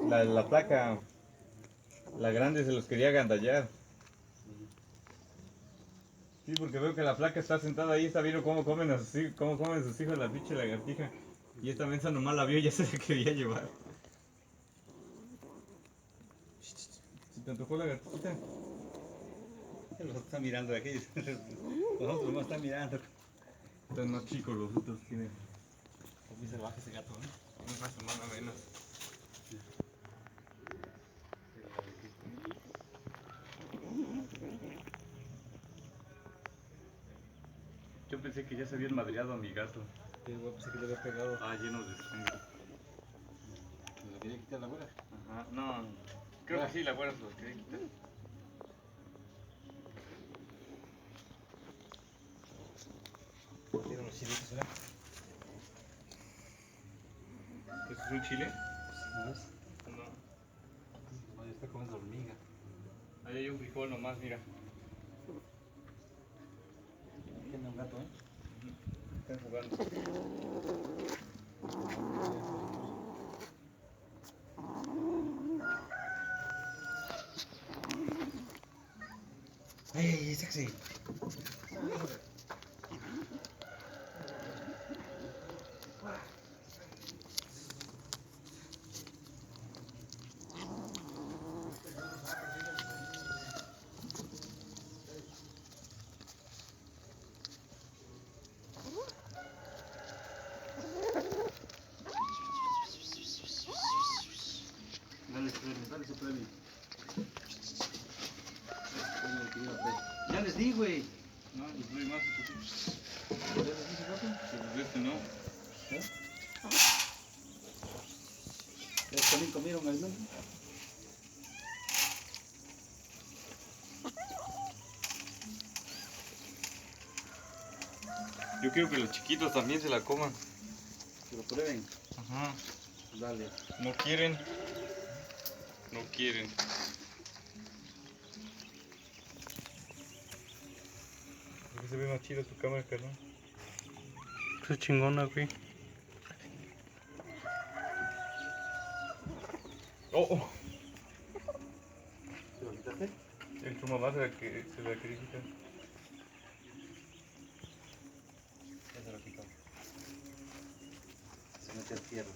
La placa, la grande se los quería agandallar. Sí, porque veo que la placa está sentada ahí, está viendo cómo comen sus hijos la pinche lagartija. Y esta mensa nomás la vio y ya se la quería llevar. ¿Se te antojó la gatita? Los otros están mirando de aquí. Los otros no están mirando. Están más chicos los otros, tienen. Es muy salvaje ese gato, ¿eh? Una semana menos. Yo pensé que ya se habían madreado a mi gato. Sí, bueno, pensé que le había pegado. Ah, lleno de sangre. ¿Le quería quitar la abuela? Ajá, no. Creo que sí, la abuela se los quería quitar. Tienen los chilitos, ¿verdad? ¿Eso es un chile? ¿No ves? No. No, ya está comiendo hormiga. Ahí hay un frijol nomás, mira. Tiene un gato, ¿eh? Están jugando. ¡Ey, sexy! Dale su premio. Ya les di, güey. No, les doy más. ¿Ya les di su gato? Pues este no. ¿Eh? ¿Ellos también comieron alimento? Yo quiero que los chiquitos también se la coman. Que lo prueben. Ajá. Dale. No quieren. No quieren. ¿Por qué se ve más chido tu cámara, carnal? Está chingona, güey. Oh, oh. ¿Se lo quitaste? Tu mamá se la quería quitar. Ya se lo quitó. Se mete al fierro.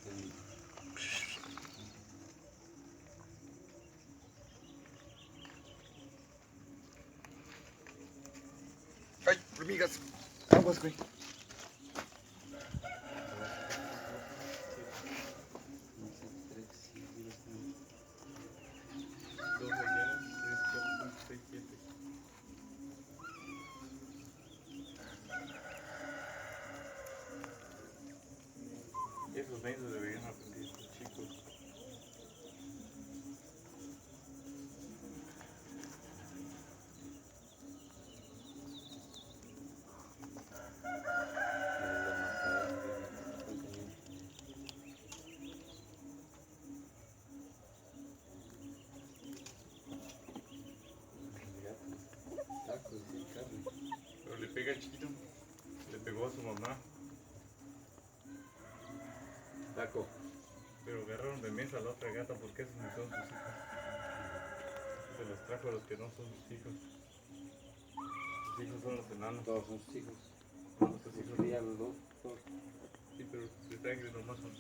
¡Ay, hormigas! Aguas, güey. Dos rellenos, 3, 4, 5, 6, 7. Esos mensos deberían aprender, estos chicos. Pero le pega al chiquito. Le pegó a su mamá. Taco. Pero agarraron de mesa a la otra gata porque esos no son sus hijos. Se los trajo a los que no son sus hijos. Sus hijos son los enanos. Todos son sus hijos. Los hijos. Crían los dos. Sí, pero de sangre nomás son.